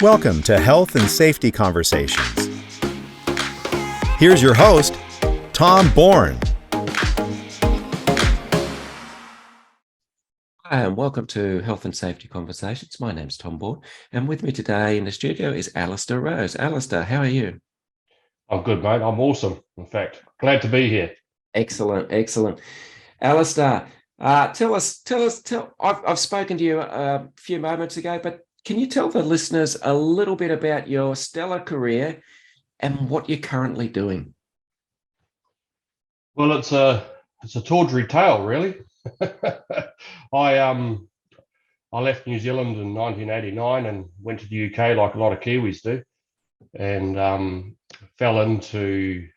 Welcome to Health and Safety Conversations. Here's your host, Tom Bourne. Hi, and welcome to Health and Safety Conversations. My name's Tom Bourne, and with me today in the studio is Allister Rose. Alistair, how are you? I'm good, mate. I'm awesome. In fact, glad to be here. Excellent. Alistair, I've spoken to you a few moments ago, but can you tell the listeners a little bit about your stellar career and what you're currently doing? Well, it's a tawdry tale, really. I left New Zealand in 1989 and went to the UK like a lot of Kiwis do, and fell into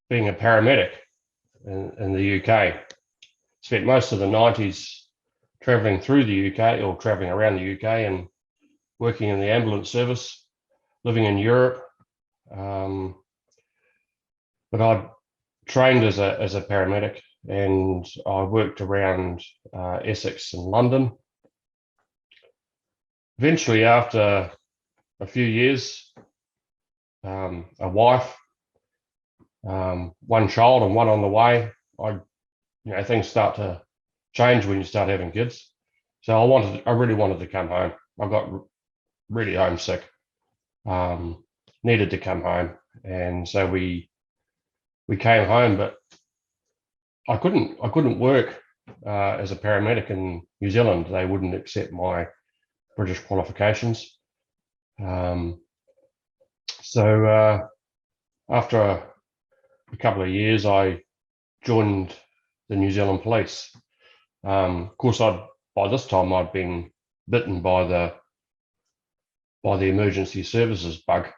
being a paramedic in the UK. Spent most of the 90s travelling through the UK or travelling around the UK and working in the ambulance service, living in Europe. But I trained as a paramedic, and I worked around Essex and London. Eventually, after a few years, a wife, one child, and one on the way, things start to change when you start having kids. So I really wanted to come home. I got really homesick, needed to come home, and so we came home. But I couldn't work as a paramedic in New Zealand. They wouldn't accept my British qualifications. So after a couple of years, I joined the New Zealand Police. Of course, by this time I'd been bitten by the emergency services bug.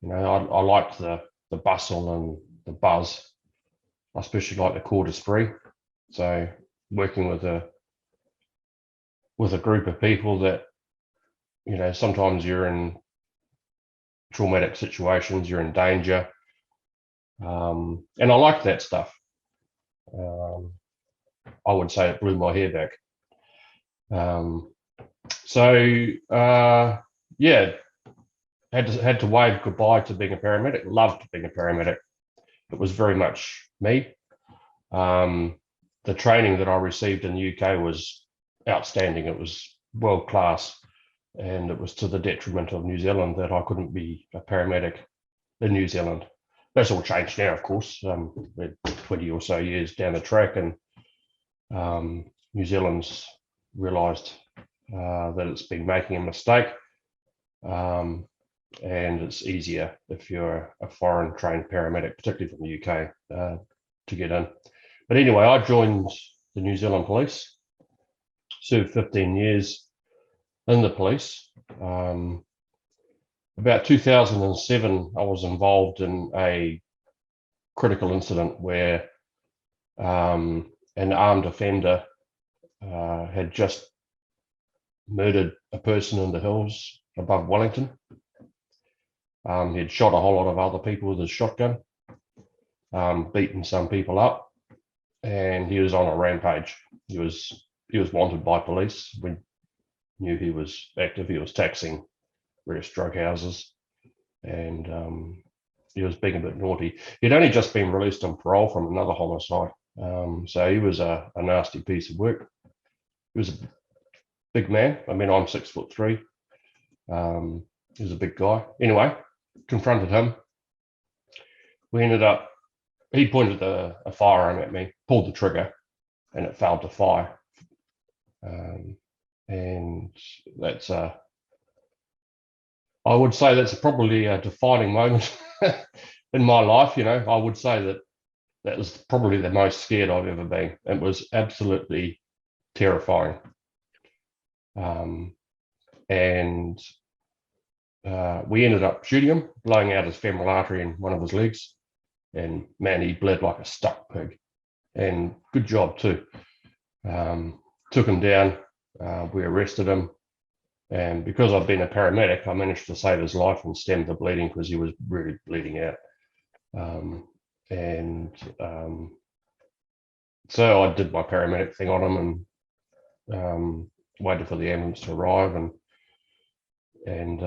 I liked the bustle and the buzz. I especially like the quarter spree. So working with a group of people that, sometimes you're in traumatic situations, you're in danger, and I liked that stuff. I would say it blew my hair back. Had to wave goodbye to being a paramedic. Loved being a paramedic. It was very much me. The training that I received in the UK was outstanding. It was world class, and it was to the detriment of New Zealand that I couldn't be a paramedic in New Zealand. That's all changed now, of course. We're 20 or so years down the track, and New Zealand's realised that it's been making a mistake, and it's easier if you're a foreign trained paramedic, particularly from the UK, to get in. But anyway, I joined the New Zealand Police, served 15 years in the police. About 2007, I was involved in a critical incident where an armed offender had just murdered a person in the hills above Wellington. He had shot a whole lot of other people with his shotgun, beaten some people up, and he was on a rampage. He was wanted by police. We knew he was active. He was taxing various drug houses, and he was being a bit naughty. He'd only just been released on parole from another homicide, so he was a nasty piece of work. He was a big man. I mean, I'm 6'3". He was a big guy. Anyway, confronted him. We ended up. He pointed a firearm at me, pulled the trigger, and it failed to fire. And that's I would say that's probably a defining moment in my life. I would say that was probably the most scared I've ever been. It was absolutely terrifying. And we ended up shooting him, blowing out his femoral artery in one of his legs. And man, he bled like a stuck pig. And good job too. Took him down. We arrested him. And because I've been a paramedic, I managed to save his life and stem the bleeding because he was really bleeding out. So I did my paramedic thing on him, and waited for the ambulance to arrive, and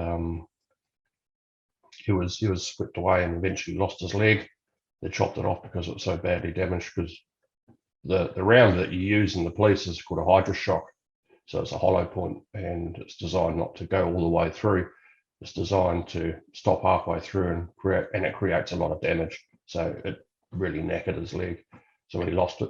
he was swept away and eventually lost his leg. They chopped it off because it was so badly damaged, because the round that you use in the police is called a hydroshock. So it's a hollow point, and it's designed not to go all the way through. It's designed to stop halfway through and it creates a lot of damage. So it really knackered his leg. So he lost it.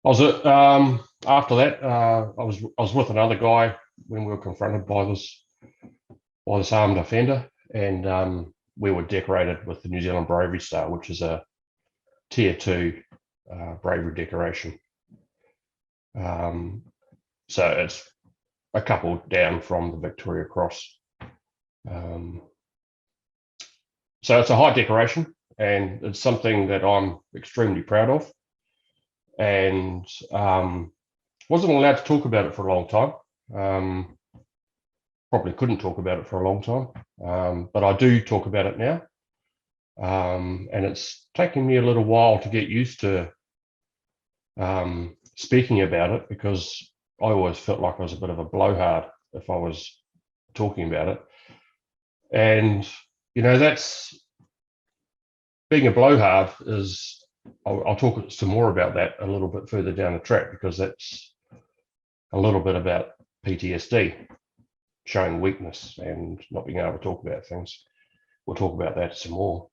After that, I was with another guy when we were confronted by this armed offender, and we were decorated with the New Zealand Bravery Star, which is a Tier 2 bravery decoration. So it's a couple down from the Victoria Cross. So it's a high decoration, and it's something that I'm extremely proud of, and wasn't allowed to talk about it for a long time. Probably couldn't talk about it for a long time, but I do talk about it now, and it's taken me a little while to get used to speaking about it, because I always felt like I was a bit of a blowhard if I was talking about it. And, that's being a blowhard is, I'll talk some more about that a little bit further down the track, because that's a little bit about PTSD, showing weakness and not being able to talk about things. We'll talk about that some more.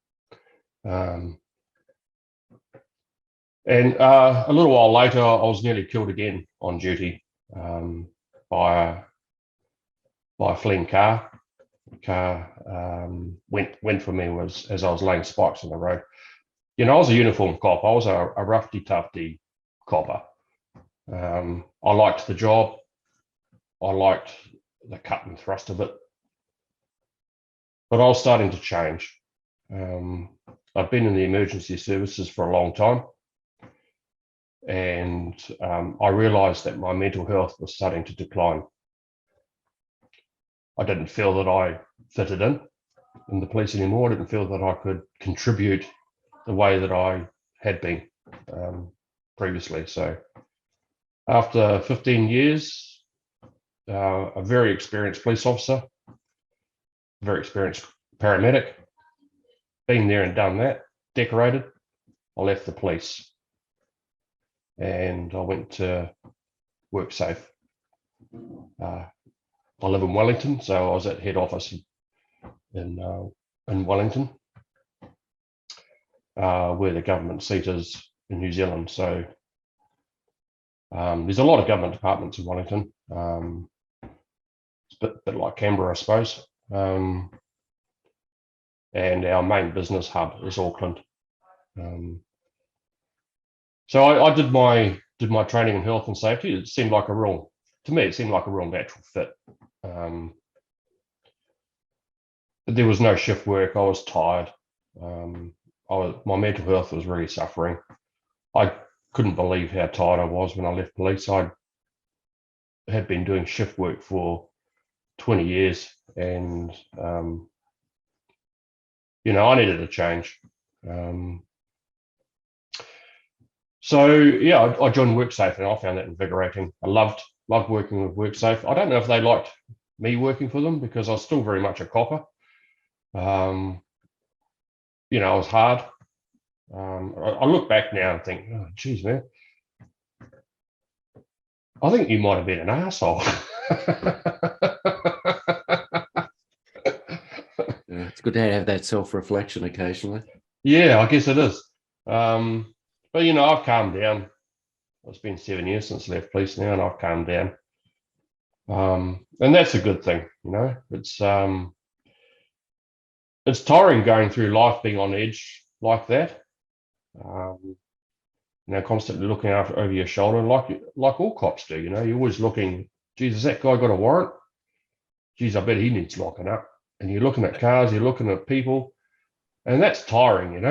And a little while later, I was nearly killed again on duty by a fleeing car. The car went for me as I was laying spikes on the road. I was a uniform cop. I was a roughy, tufty copper. I liked the job. I liked the cut and thrust of it. But I was starting to change. I've been in the emergency services for a long time. And I realised that my mental health was starting to decline. I didn't feel that I fitted in the police anymore. I didn't feel that I could contribute the way that I had been previously. So after 15 years, a very experienced police officer, very experienced paramedic, been there and done that, decorated, I left the police. And I went to WorkSafe. I live in Wellington, so I was at head office in Wellington, where the government seat is in New Zealand. So there's a lot of government departments in Wellington. It's a bit like Canberra, I suppose. And our main business hub is Auckland. So I did my training in health and safety. It seemed like a real natural fit. But there was no shift work. I was tired. My mental health was really suffering. I couldn't believe how tired I was when I left police. I had been doing shift work for 20 years, and I needed a change. So yeah, I joined WorkSafe, and I found that invigorating. I loved working with WorkSafe. I don't know if they liked me working for them, because I was still very much a copper. I was hard. I look back now and think, oh, geez, man, I think you might have been an arsehole. It's good to have that self-reflection occasionally. Yeah, I guess it is. But I've calmed down. It's been 7 years since I left police now, and I've calmed down. And that's a good thing, It's tiring going through life being on edge like that. Constantly looking over your shoulder, like all cops do. You're always looking. Geez, has that guy got a warrant? Geez, I bet he needs locking up. And you're looking at cars, you're looking at people. And that's tiring,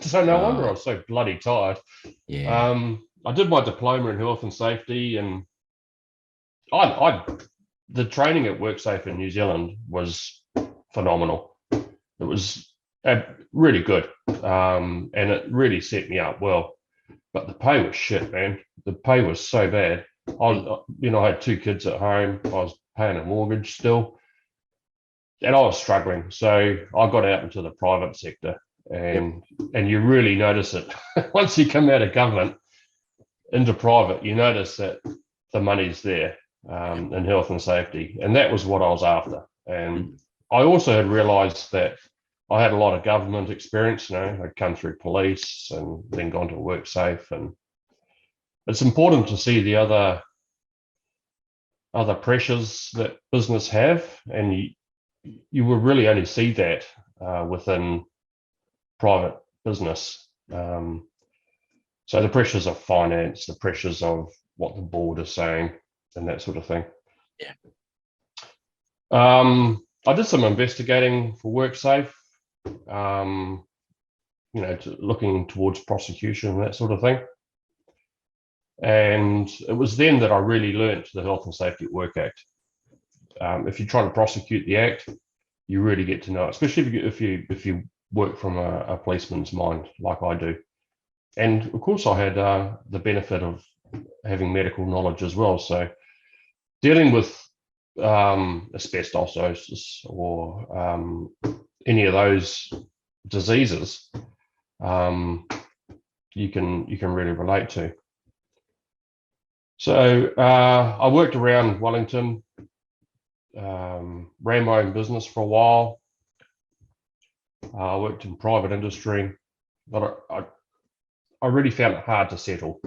So no wonder I was so bloody tired. Yeah. I did my diploma in health and safety, and the training at WorkSafe in New Zealand was phenomenal. It was really good, and it really set me up well. But the pay was shit, man. The pay was so bad. I had 2 kids at home. I was paying a mortgage still, and I was struggling. So I got out into the private sector, and you really notice it once you come out of government into private. You notice that the money's there in health and safety, and that was what I was after. And I also had realised that I had a lot of government experience. I'd come through police and then gone to WorkSafe, and it's important to see the other pressures that business have, and you will really only see that within private business. So the pressures of finance, the pressures of what the board is saying, and that sort of thing. Yeah. I did some investigating for WorkSafe, looking towards prosecution and that sort of thing. And it was then that I really learnt the Health and Safety at Work Act. If you're trying to prosecute the Act, you really get to know it, especially if you work from a policeman's mind like I do. And of course, I had the benefit of having medical knowledge as well. So dealing with asbestosis or any of those diseases, you can really relate to. So I worked around Wellington, ran my own business for a while. I worked in private industry, but I really found it hard to settle.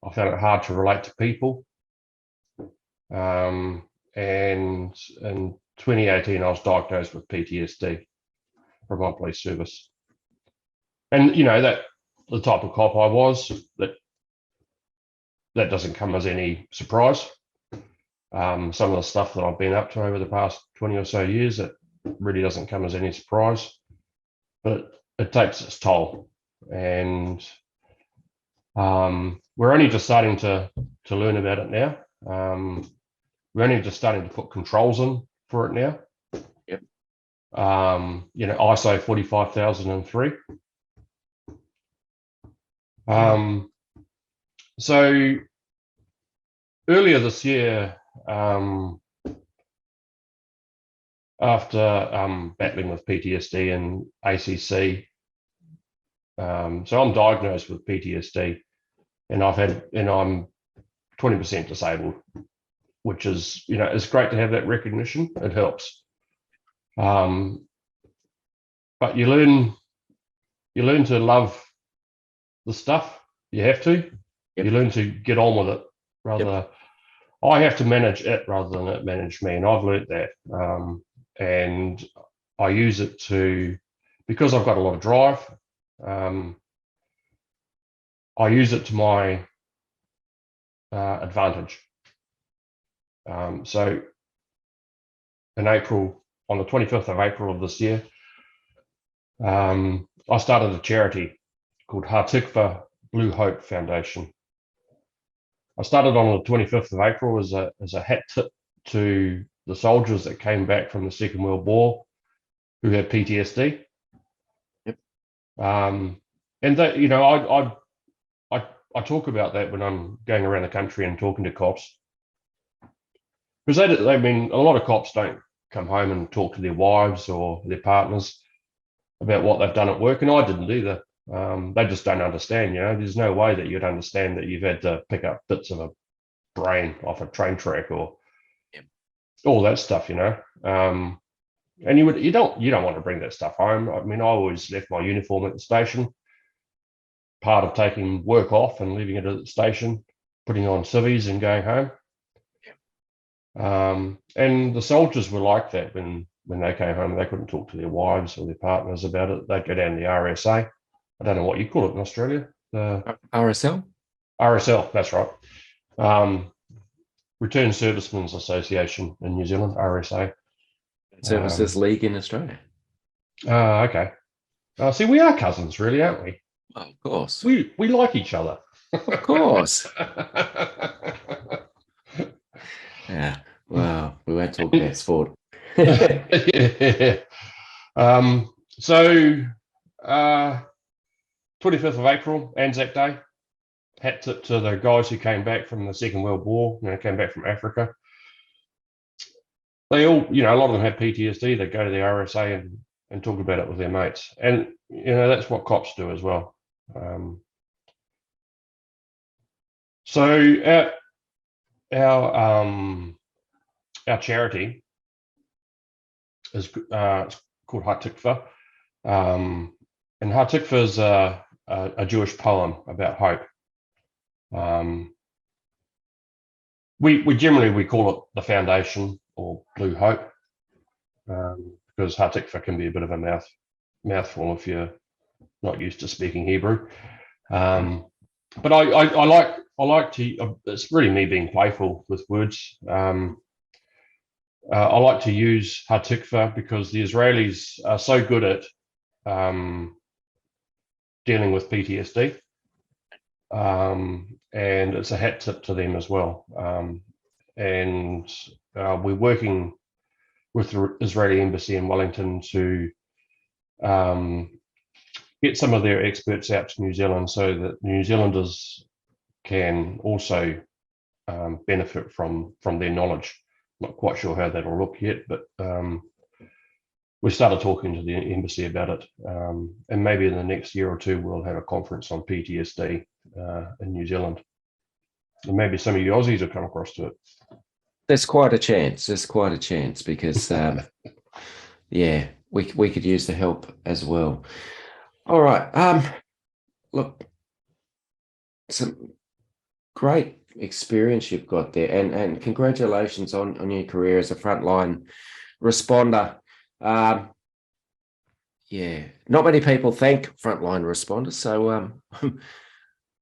I found it hard to relate to people. And in 2018, I was diagnosed with PTSD from my police service. And that the type of cop I was, that doesn't come as any surprise. Some of the stuff that I've been up to over the past 20 or so years, it really doesn't come as any surprise, but it takes its toll. And we're only just starting to learn about it now. We're only just starting to put controls in for it now. Yep. ISO 45003. So earlier this year, after battling with PTSD and ACC, so I'm diagnosed with PTSD, and I'm 20% disabled, which is, it's great to have that recognition. It helps. But you learn to love the stuff. You have to. Yep. You learn to get on with it. I have to manage it rather than it manage me, and I've learned that. And I use it because I've got a lot of drive. I use it to my advantage. So in April, on the 25th of April of this year, I started a charity called Hatikvah Blue Hope Foundation. I started on the 25th of April as a hat tip to the soldiers that came back from the Second World War who had PTSD. Yep. And that, I talk about that when I'm going around the country and talking to cops, because a lot of cops don't come home and talk to their wives or their partners about what they've done at work, and I didn't either. They just don't understand. There's no way that you'd understand that you've had to pick up bits of a brain off a train track or all that stuff. And you don't want to bring that stuff home. I always left my uniform at the station. Part of taking work off and leaving it at the station, putting on civvies and going home. And the soldiers were like that when they came home. They couldn't talk to their wives or their partners about it. They'd go down to the RSA. I don't know what you call it in Australia. The RSL? RSL, that's right. Returned Servicemen's Association in New Zealand, RSA. Services League in Australia. Okay. See, we are cousins, really, aren't we? Oh, of course. We like each other. Of course. Yeah. Wow. We won't talk about sport. Yeah. So 25th of April, Anzac Day. hat tip to the guys who came back from the Second World War, came back from Africa. They all, a lot of them have PTSD. They go to the RSA and talk about it with their mates. And, that's what cops do as well. So our charity is it's called Hatikvah. And Hatikvah is a Jewish poem about hope. We generally call it the foundation or Blue Hope, because Hatikvah can be a bit of a mouthful if you're not used to speaking Hebrew. But I like to. It's really me being playful with words. I like to use Hatikvah because the Israelis are so good at dealing with PTSD, and it's a hat tip to them as well. And we're working with the Israeli embassy in Wellington to get some of their experts out to New Zealand so that New Zealanders can also benefit from their knowledge. Not quite sure how that'll look yet, but we started talking to the embassy about it, and maybe in the next year or two we'll have a conference on PTSD in New Zealand, and maybe some of you Aussies will come across to it. There's quite a chance. Because yeah, we could use the help as well. All right. Look, some great experience you've got there, and congratulations on your career as a frontline responder. Yeah, not many people thank frontline responders, so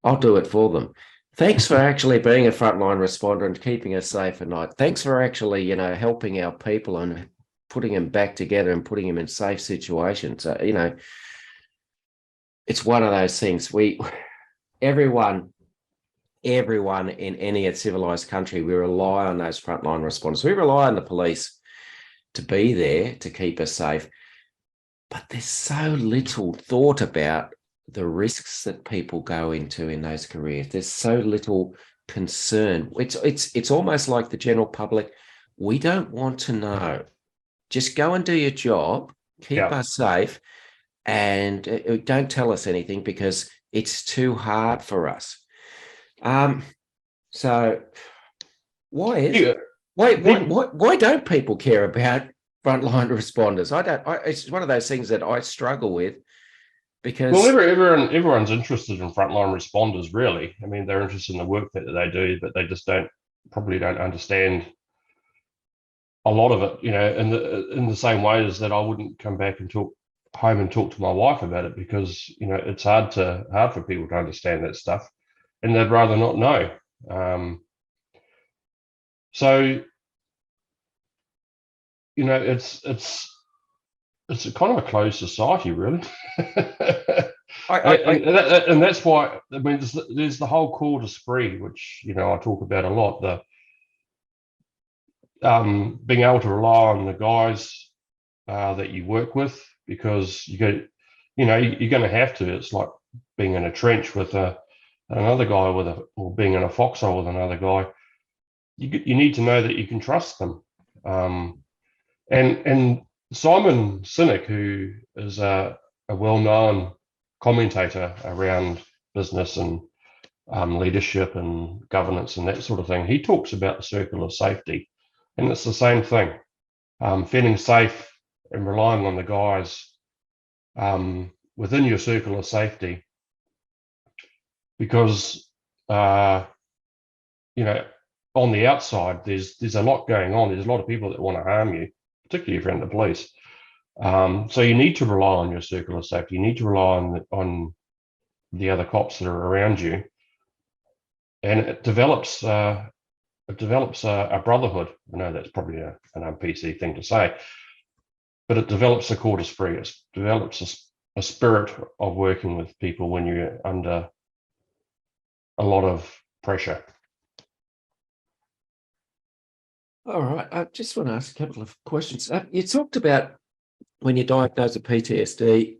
I'll do it for them. Thanks for actually being a frontline responder and keeping us safe at night. Thanks for actually, helping our people and putting them back together and putting them in safe situations. It's one of those things. Everyone in any civilized country, we rely on those frontline responders. We rely on the police to be there to keep us safe. But there's so little thought about the risks that people go into in those careers. There's so little concern. It's almost like the general public, we don't want to know. Just go and do your job, keep us safe, and don't tell us anything because it's too hard for us. So why don't people care about frontline responders? It's one of those things that I struggle with, because everyone's interested in frontline responders, really. I mean, they're interested in the work that they do, but they just probably don't understand a lot of it, in the same way as that I wouldn't come back and talk home and talk to my wife about it, because it's hard for people to understand that stuff, and they'd rather not know. So it's a kind of a closed society, really. And that's why, I mean, there's the whole corps d'esprit, which I talk about a lot. The being able to rely on the guys that you work with, because you're going to have to. It's like being in a trench with another guy or being in a foxhole with another guy. You need to know that you can trust them. And Simon Sinek, who is a well-known commentator around business and leadership and governance and that sort of thing, he talks about the circle of safety, and it's the same thing. Feeling safe and relying on the guys within your circle of safety, because on the outside there's a lot going on. There's a lot of people that want to harm you, particularly if you're in the police. So you need to rely on your circle of safety. You need to rely on the other cops that are around you, and it develops a brotherhood. I know that's probably an un-PC thing to say, but it develops a corps d'esprit. It develops a spirit of working with people when you're under a lot of pressure. All right. I just want to ask a couple of questions. You talked about when you diagnosed with PTSD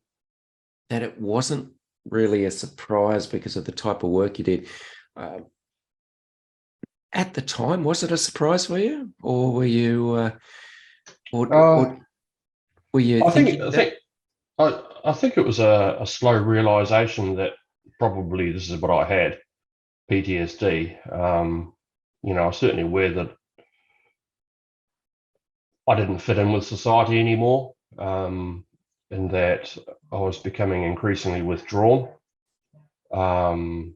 that it wasn't really a surprise because of the type of work you did. At the time, was it a surprise for you, or were you, or were you I think thinking I that? think I think it was a slow realization that probably this is what I had, PTSD. I was certainly aware that I didn't fit in with society anymore, and that I was becoming increasingly withdrawn, um,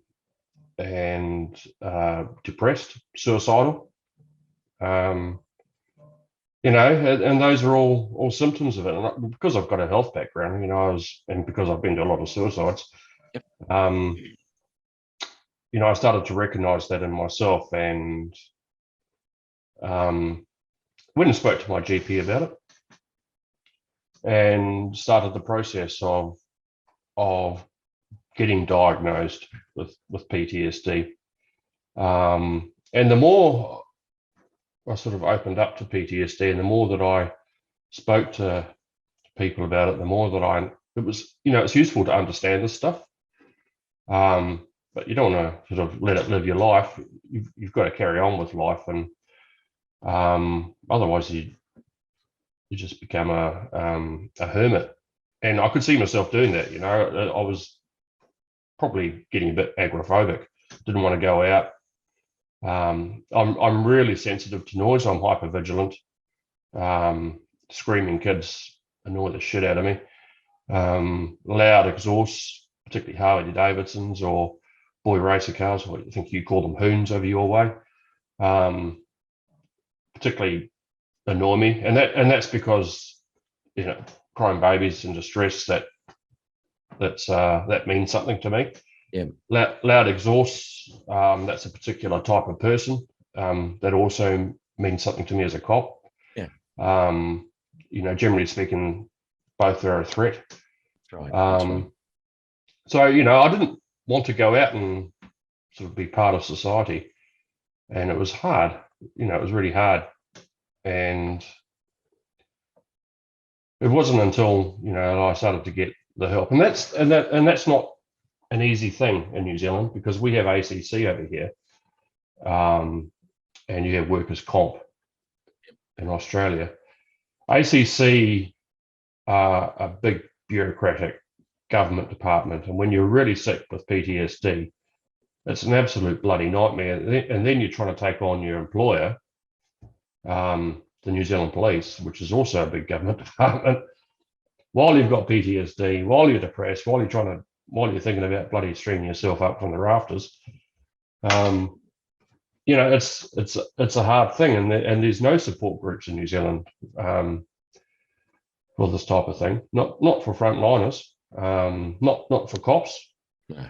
and depressed, suicidal. Um, and those are all symptoms of it. And because I've got a health background, and because I've been to a lot of suicides, Yep. um, I started to recognize that in myself, and went and spoke to my GP about it, and started the process of getting diagnosed with PTSD. And the more I sort of opened up to PTSD, and the more that I spoke to people about it, the more that it's useful to understand this stuff. But you don't want to sort of let it live your life. You've got to carry on with life, and otherwise you just become a hermit. And I could see myself doing that. I was probably getting a bit agoraphobic. Didn't want to go out. I'm really sensitive to noise. I'm hypervigilant. Screaming kids annoy the shit out of me. Loud exhausts, particularly Harley Davidsons or boy racer cars, or I think you call them hoons over your way, particularly annoy me. And that's because crying babies in distress, that means something to me. Yeah. Loud exhausts, that's a particular type of person, that also means something to me as a cop. Yeah. Generally speaking, both are a threat. Right. That's right. So, I didn't want to go out and sort of be part of society. And it was hard. It was really hard. And it wasn't until, I started to get the help. And that's not an easy thing in New Zealand, because we have ACC over here, and you have workers' comp in Australia. ACC are a big bureaucratic government department, and when you're really sick with PTSD, it's an absolute bloody nightmare. And then you're trying to take on your employer, the New Zealand Police, which is also a big government department, while you've got PTSD, while you're depressed, while you're thinking about bloody stringing yourself up from the rafters. It's a hard thing, and there's no support groups in New Zealand for this type of thing. Not for frontliners, not for cops. No.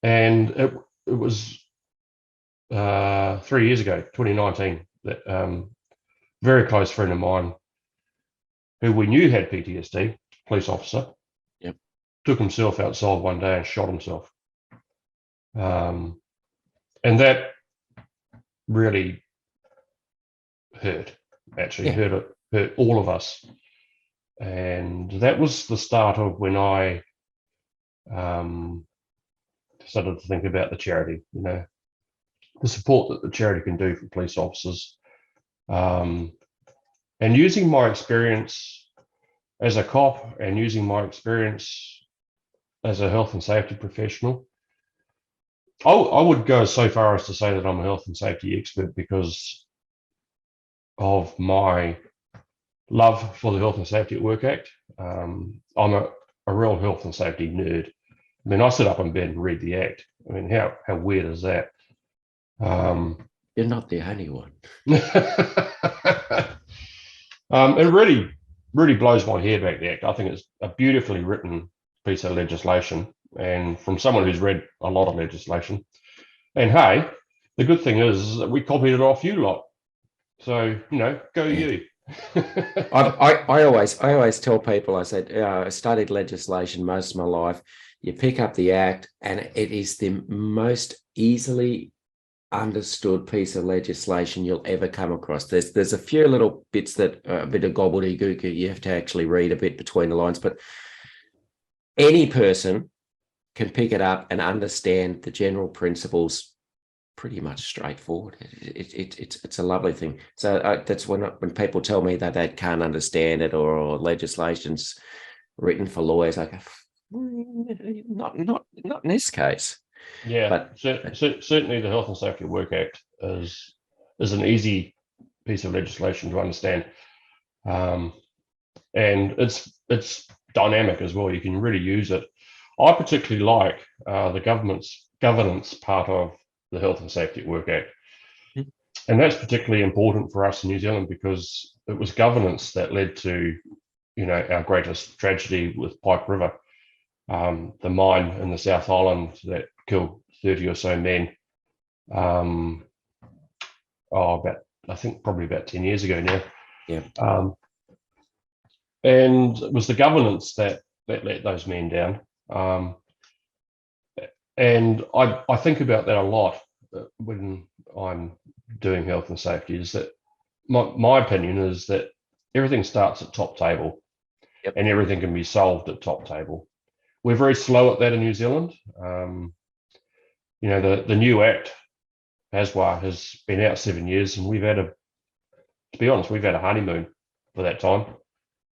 And it was 3 years ago, 2019, that very close friend of mine, who we knew had PTSD, police officer, Yep, took himself outside one day and shot himself. And that really hurt. Actually, hurt all of us. And that was the start of when I started to think about the charity, the support that the charity can do for police officers. And using my experience as a cop, and using my experience as a health and safety professional, I would go so far as to say that I'm a health and safety expert because of my love for the Health and Safety at Work Act. I'm a real health and safety nerd. I mean, I sit up in bed and read the Act. I mean, how weird is that? you're not the only one. It really, really blows my hair back, the Act. I think it's a beautifully written piece of legislation, and from someone who's read a lot of legislation. And hey, the good thing is that we copied it off you lot. So, go you. I always tell people, I said, I studied legislation most of my life. You pick up the Act, and it is the most easily understood piece of legislation you'll ever come across. There's a few little bits that are a bit of gobbledygook. You have to actually read a bit between the lines, but any person can pick it up and understand the general principles pretty much straightforward. It's a lovely thing. So that's when people tell me that they can't understand it, or legislation's written for lawyers, I go, not in this case. Yeah, but certainly the Health and Safety at Work Act is an easy piece of legislation to understand, and it's dynamic as well. You can really use it. I particularly like the government's governance part of the Health and Safety at Work Act, and that's particularly important for us in New Zealand because it was governance that led to, our greatest tragedy with Pike River, the mine in the South Island that killed 30 or so men. I think probably about 10 years ago now. Yeah. And it was the governance that let those men down. And I think about that a lot when I'm doing health and safety, is that my opinion is that everything starts at top table. Yep. And everything can be solved at top table. We're very slow at that in New Zealand. The new Act, Hatikvah, has been out 7 years, and we've had a honeymoon for that time,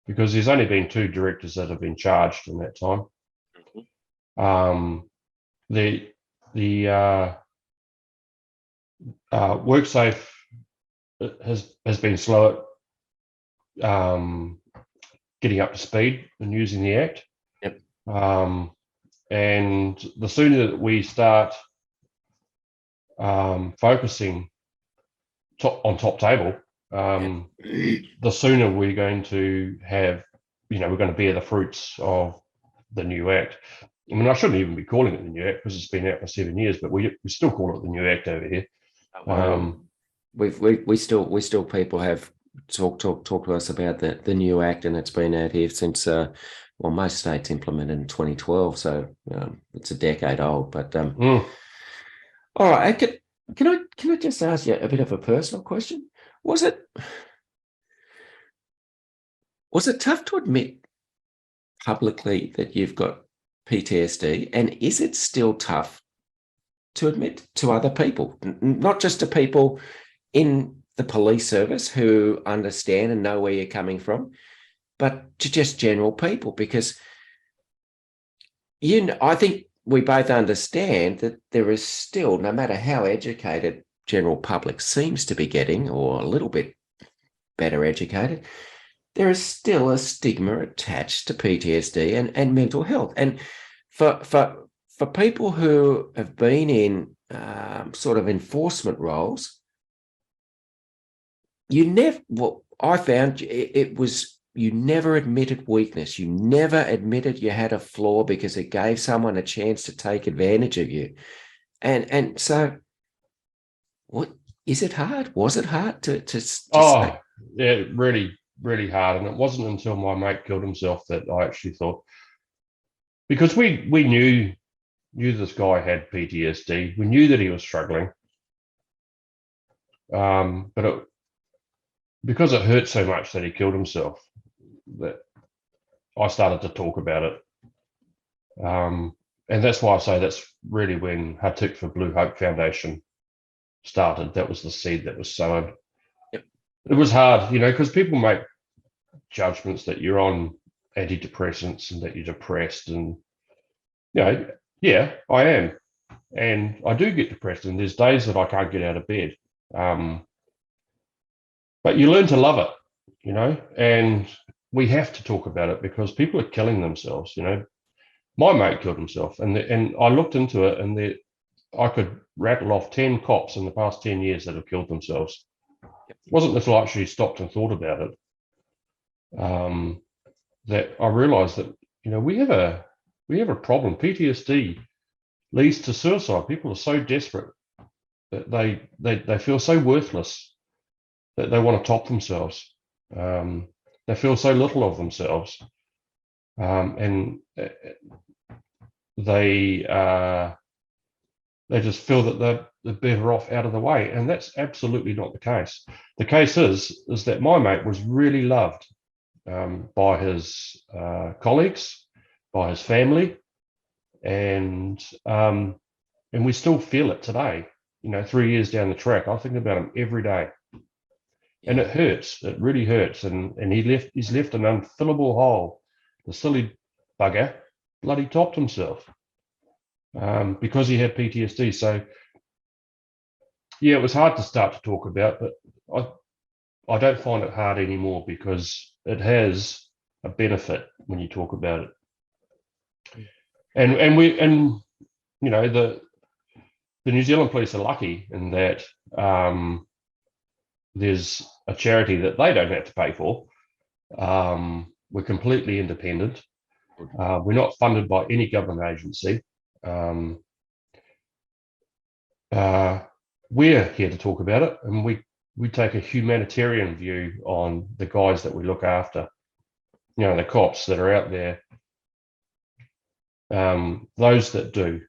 because there's only been 2 directors that have been charged in that time. The WorkSafe has been slow at getting up to speed and using the Act. Yep. And the sooner that we start focusing on top table, the sooner we're going to have, we're going to bear the fruits of the new Act. I mean, I shouldn't even be calling it the new Act because it's been out for 7 years, but we still call it the new Act over here. We still people have talk to us about the new Act, and it's been out here since most states implemented in 2012, so it's a decade old. But all right, can I just ask you a bit of a personal question? Was it tough to admit publicly that you've got PTSD, and is it still tough to admit to other people, not just to people in the police service who understand and know where you're coming from, but to just general people? Because I think we both understand that there is still, no matter how educated general public seems to be getting, or a little bit better educated, there is still a stigma attached to PTSD and mental health. And for people who have been in sort of enforcement roles, I found it was, you never admitted weakness. You never admitted you had a flaw, because it gave someone a chance to take advantage of you. And so, what is it hard? Was it hard to say? Yeah, really, really hard. And it wasn't until my mate killed himself that I actually thought, because we knew this guy had PTSD. We knew that he was struggling. But because it hurt so much that he killed himself, that I started to talk about it. And that's why I say that's really when Hatikvah Blue Hope Foundation started. That was the seed that was sown. Yep. It was hard, because people make judgments that you're on antidepressants and that you're depressed, and yeah, I am, and I do get depressed, and there's days that I can't get out of bed, but you learn to love it, and we have to talk about it because people are killing themselves. My mate killed himself, and I looked into it, and I could rattle off 10 cops in the past 10 years that have killed themselves. It wasn't until I actually stopped and thought about it that I realized that, we have a problem. PTSD leads to suicide. People are so desperate that they feel so worthless that they want to top themselves. They feel so little of themselves, and they just feel that they're better off out of the way, and that's absolutely not the case. The case is that my mate was really loved by his colleagues, by his family, and we still feel it today. 3 years down the track, I think about him every day, and it hurts. It really hurts. And he's left an unfillable hole. The silly bugger bloody topped himself because he had PTSD. So yeah, it was hard to start to talk about, but I don't find it hard anymore because it has a benefit when you talk about it. And the New Zealand police are lucky in that there's a charity that they don't have to pay for. We're completely independent. We're not funded by any government agency. We're here to talk about it, and we take a humanitarian view on the guys that we look after. The cops that are out there. Those that do,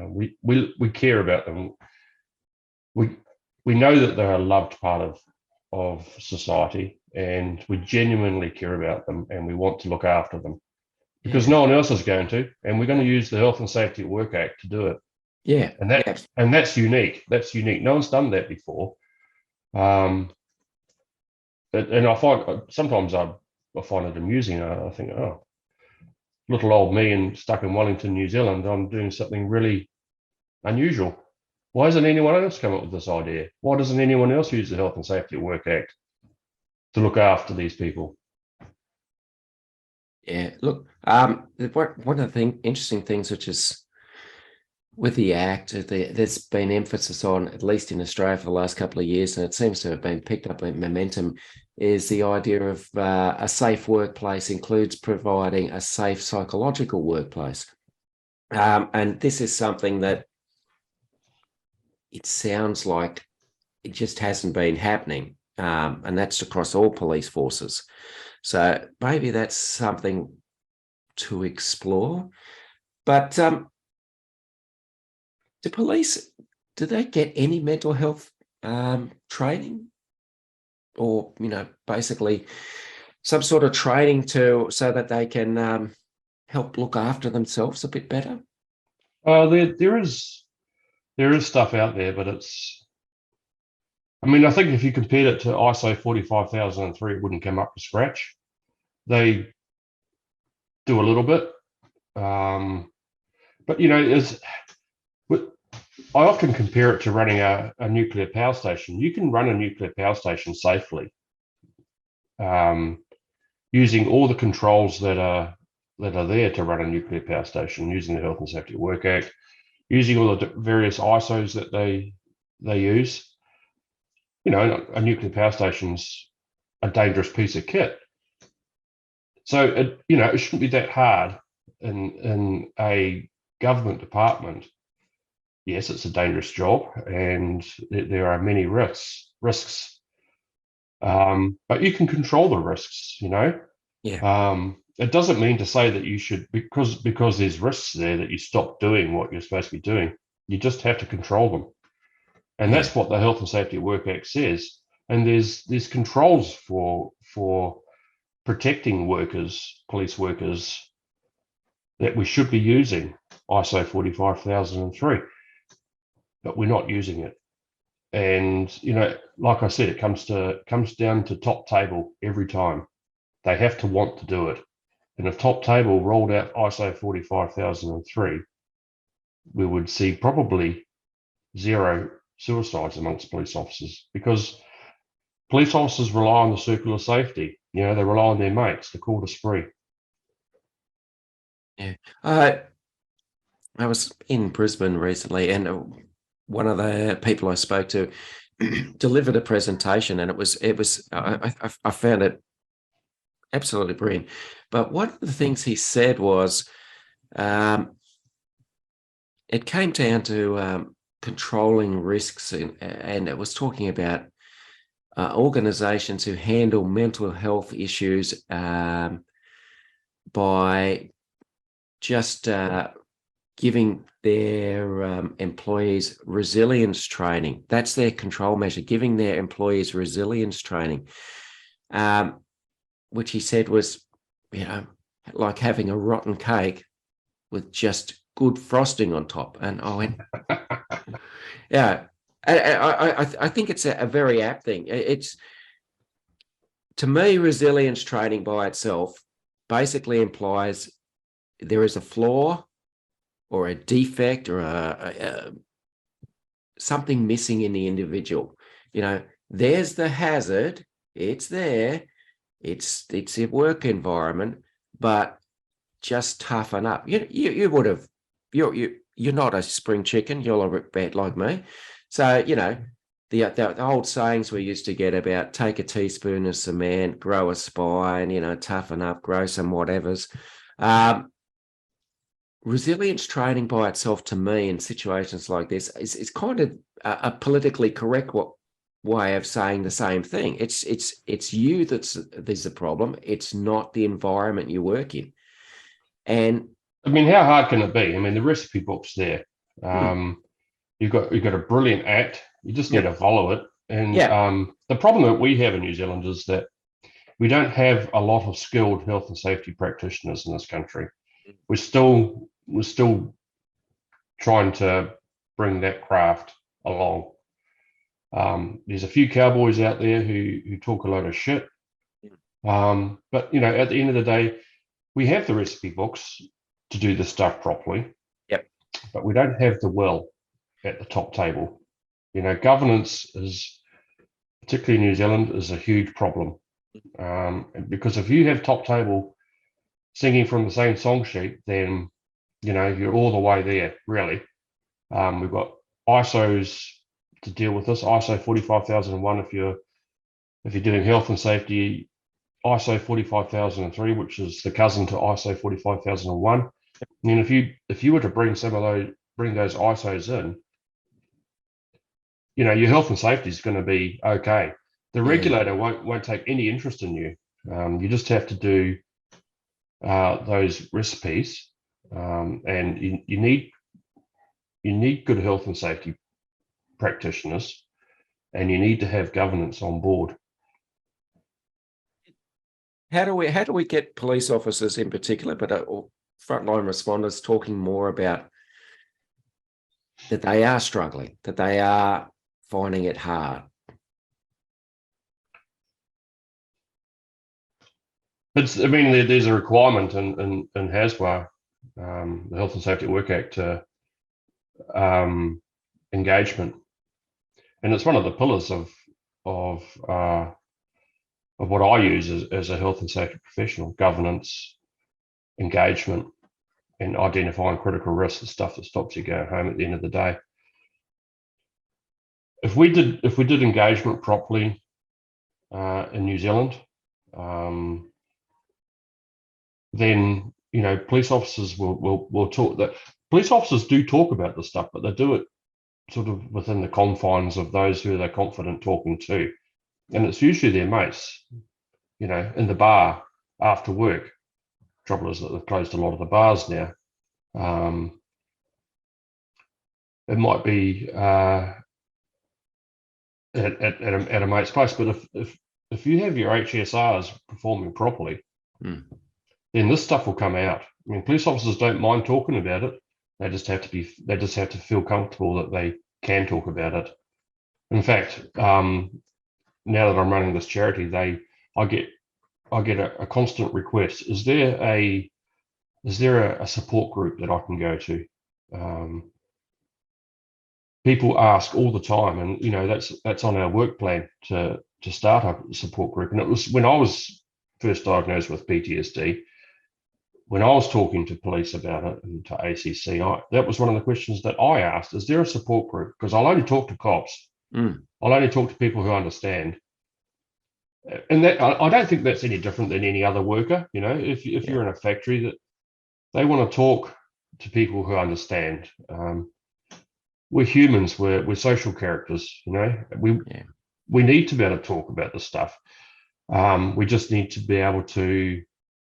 we care about them. We know that they're a loved part of society, and we genuinely care about them, and we want to look after them because no one else is going to, and we're going to use the Health and Safety at Work Act to do it. Yeah, and that's unique. That's unique. No one's done that before. And I find sometimes I find it amusing. I think, oh, little old me and stuck in Wellington, New Zealand, I'm doing something really unusual. Why hasn't anyone else come up with this idea? Why doesn't anyone else use the Health and Safety at Work Act to look after these people? Yeah, look, one of the interesting things, which is with the Act, there's been emphasis on, at least in Australia for the last couple of years, and it seems to have been picked up in momentum, is the idea of a safe workplace includes providing a safe psychological workplace. And this is something that it sounds like it just hasn't been happening, and that's across all police forces. So maybe that's something to explore. But do they get any mental health training, or basically some sort of training so that they can help look after themselves a bit better? There is stuff out there, but I think if you compared it to ISO 45003, it wouldn't come up to scratch. They do a little bit, but I often compare it to running a nuclear power station. You can run a nuclear power station safely, using all the controls that are there to run a nuclear power station, using the Health and Safety at Work Act, using all the various ISOs that they use. A nuclear power station's a dangerous piece of kit. So it shouldn't be that hard in a government department. Yes, it's a dangerous job, and there are many risks. But you can control the risks. Yeah. It doesn't mean to say that you should, because there's risks there, that you stop doing what you're supposed to be doing. You just have to control them, and that's what the Health and Safety at Work Act says. And there's controls for protecting workers, police workers, that we should be using ISO 45003, but we're not using it. And like I said, it comes down to top table every time. They have to want to do it. And if top table rolled out ISO 45003, we would see probably zero suicides amongst police officers, because police officers rely on the circle of safety. They rely on their mates, the call to spree. Yeah. I was in Brisbane recently, and one of the people I spoke to delivered a presentation, and I found it absolutely brilliant. But one of the things he said was, it came down to controlling risks, and it was talking about organizations who handle mental health issues by just giving their employees resilience training. That's their control measure, giving their employees resilience training, which he said was, like having a rotten cake with just good frosting on top. And I went, yeah, I think it's a very apt thing. It's, to me, resilience training by itself basically implies there is a flaw or a defect or something missing in the individual. There's the hazard, it's there, it's a work environment, but just toughen up. You would have, you're not a spring chicken, you're a bit like me. So, the old sayings we used to get about take a teaspoon of cement, grow a spine, toughen up, grow some whatevers. Resilience training by itself, to me, in situations like this, is kind of a politically correct way of saying the same thing. It's you there's a problem. It's not the environment you work in. And I mean, how hard can it be? I mean, the recipe book's there. You've got a brilliant act. You just need to follow it. And the problem that we have in New Zealand is that we don't have a lot of skilled health and safety practitioners in this country. We're still trying to bring that craft along. There's a few cowboys out there who talk a lot of shit. But at the end of the day, we have the recipe books to do the stuff properly. Yep. But we don't have the will at the top table. Governance is, particularly in New Zealand, is a huge problem. Because if you have top table singing from the same song sheet, then you're all the way there, really. We've got ISOs to deal with this. ISO 45001 if you're doing health and safety, ISO 45003, which is the cousin to ISO 45001. And if you were to bring those ISOs in, your health and safety is going to be okay. The regulator won't take any interest in you. You just have to do those recipes, and you need good health and safety practitioners, and you need to have governance on board. How do we get police officers in particular, but frontline responders, talking more about that they are struggling, that they are finding it hard? There's a requirement in HASWA, the Health and Safety at Work Act, engagement, and it's one of the pillars of what I use as a health and safety professional: governance, engagement, and identifying critical risks, the stuff that stops you going home at the end of the day. If we did engagement properly in New Zealand, then police officers will talk. That police officers do talk about this stuff, but they do it sort of within the confines of those who they're confident talking to, and it's usually their mates, in the bar after work. Trouble is that they've closed a lot of the bars now. It might be at a mate's place, but if you have your HSRs performing properly, then this stuff will come out. I mean, police officers don't mind talking about it. They just have to feel comfortable that they can talk about it. In fact, now that I'm running this charity, I get a constant request. Is there a support group that I can go to? People ask all the time, and that's on our work plan to start a support group. And it was when I was first diagnosed with PTSD. When I was talking to police about it and to ACC, that was one of the questions that I asked: is there a support group? Because I'll only talk to cops. I'll only talk to people who understand. And that I don't think that's any different than any other worker. If you're in a factory, that they want to talk to people who understand. We're humans. We're social characters. We need to be able to talk about this stuff. We just need to be able to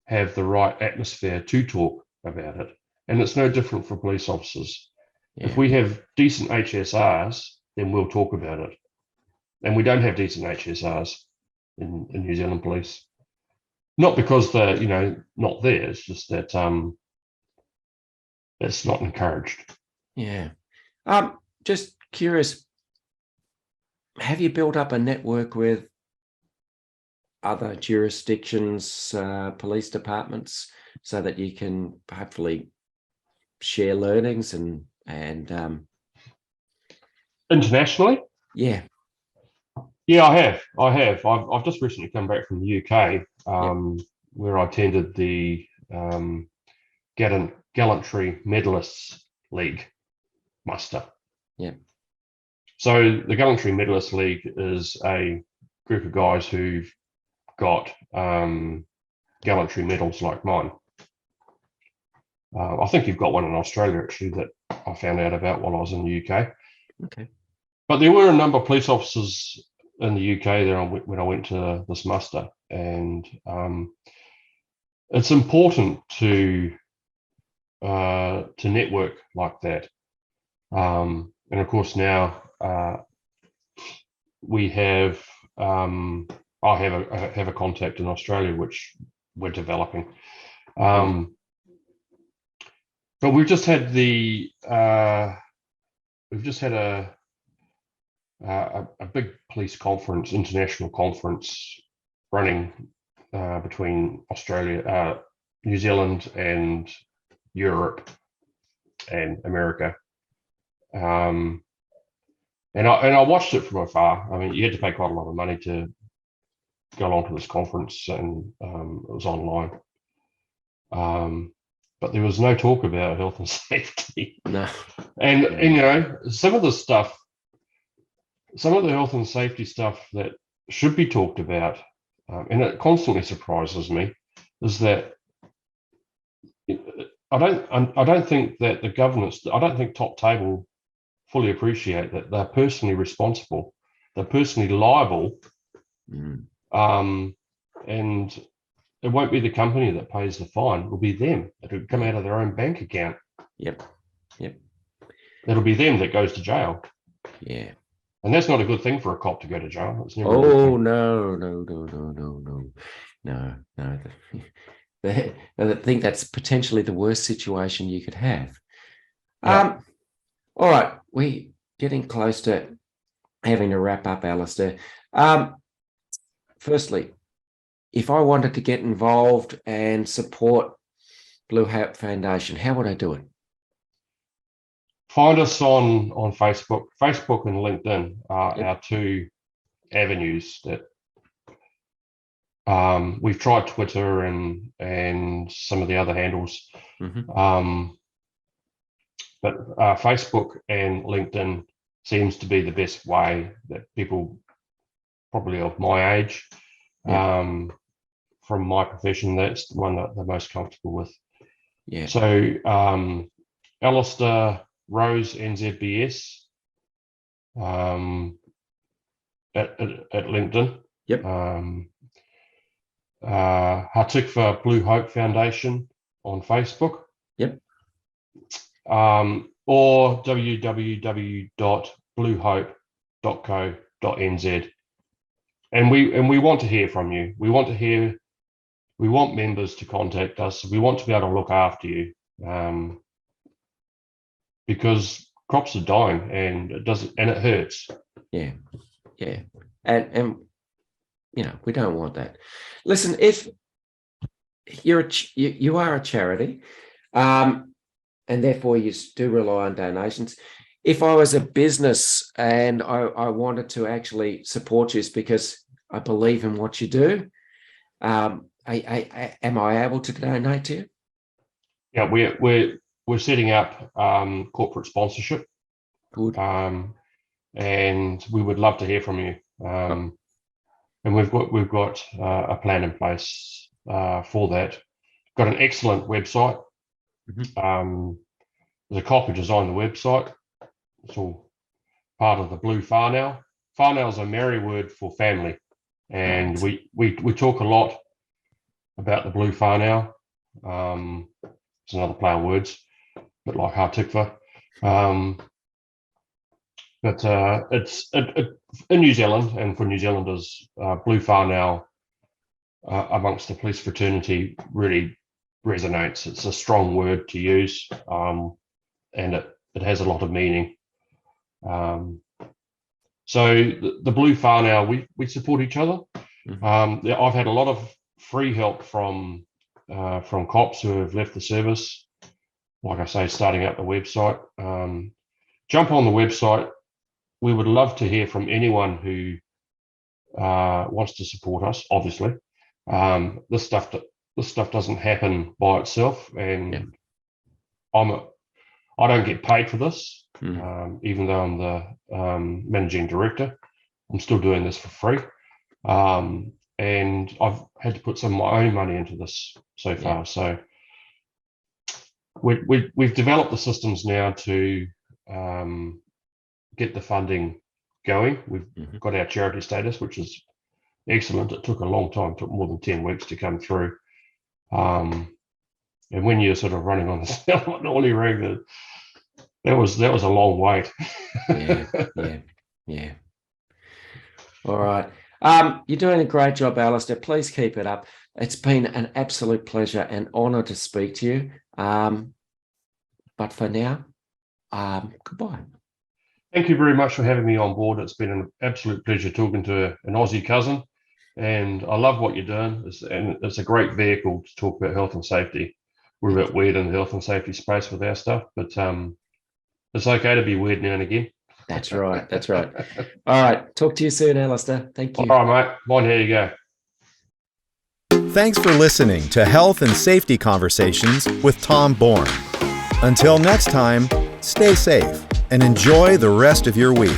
have the right atmosphere to talk about it. And it's no different for police officers. If we have decent HSRs, then we'll talk about it. And we don't have decent HSRs in New Zealand police. not because they're not there. It's just that it's not encouraged. Yeah. Just curious, have you built up a network with other jurisdictions, police departments, so that you can hopefully share learnings and Internationally? Yeah. Yeah, I have. I've just recently come back from the UK, where I attended the Gallantry Medalists League muster. Yeah. So the Gallantry Medalists League is a group of guys who've got gallantry medals like mine. I think you've got one in Australia, actually, that I found out about while I was in the UK. Okay. But there were a number of police officers in the UK there when I went to this muster, and it's important to network like that. And of course now we have I have a contact in Australia which we're developing. But we've just had a big police conference, international conference, running between Australia, New Zealand, and Europe and America. And I watched it from afar. I mean, you had to pay quite a lot of money to go along to this conference, and it was online. But there was no talk about health and safety. No. And some of the health and safety stuff that should be talked about, and it constantly surprises me, is that I don't think that the governments, I don't think top table fully appreciate that they're personally responsible, they're personally liable, and it won't be the company that pays the fine. It'll be them. It'll come out of their own bank account. Yep. It'll be them that goes to jail. Yeah. And that's not a good thing for a cop to go to jail. It's never No. I think that's potentially the worst situation you could have. Yeah. All right, we're getting close to having to wrap up, Alistair. Firstly, if I wanted to get involved and support Blue Whanau Foundation, how would I do it? Find us on Facebook. Facebook and LinkedIn are our two avenues that we've tried Twitter and some of the other handles. But Facebook and LinkedIn seems to be the best way that people probably of my age, from my profession, that's the one that they're most comfortable with. Yeah. So Allister Rose NZBS at LinkedIn. Yep. Hatikvah Blue Hope Foundation on Facebook. Yep. Or www.bluehope.co.nz. And we want to hear from you. We want members to contact us. We want to be able to look after you, because crops are dying, and it hurts. Yeah. And we don't want that. Listen, if you are a charity, and therefore you do rely on donations. If I was a business and I wanted to actually support you because I believe in what you do, am I able to donate to you? Yeah, we're setting up corporate sponsorship. Good. And we would love to hear from you. And we've got a plan in place for that. Got an excellent website. There's a copy designed the website. It's all part of the Blue Whanau. Whanau is a Maori word for family, and we talk a lot about the Blue Whanau. It's another play on words, a bit like Hatikvah. But it's in New Zealand, and for New Zealanders, Blue Whanau amongst the police fraternity really resonates. It's a strong word to use, and it has a lot of meaning. So the Blue Whanau, we support each other. Mm-hmm. I've had a lot of free help from cops who have left the service. Like I say, starting up the website. Jump on the website. We would love to hear from anyone who wants to support us. Obviously, this stuff doesn't happen by itself, and I don't get paid for this. Even though I'm the managing director, I'm still doing this for free. And I've had to put some of my own money into this so far. So we've developed the systems now to get the funding going. We've got our charity status, which is excellent. It took a long time, it took more than 10 weeks to come through. And when you're sort of running on the Ollie rig, that was a long wait. Yeah. All right. You're doing a great job, Alistair. Please keep it up. It's been an absolute pleasure and honour to speak to you. But for now, goodbye. Thank you very much for having me on board. It's been an absolute pleasure talking to an Aussie cousin, and I love what you're doing. It's a great vehicle to talk about health and safety. We're a bit weird in the health and safety space with our stuff, but it's okay to be weird now and again. That's right. All right. Talk to you soon, Alistair. Thank you. All right, mate. Mine, here you go. Thanks for listening to Health and Safety Conversations with Tom Bourne. Until next time, stay safe and enjoy the rest of your week.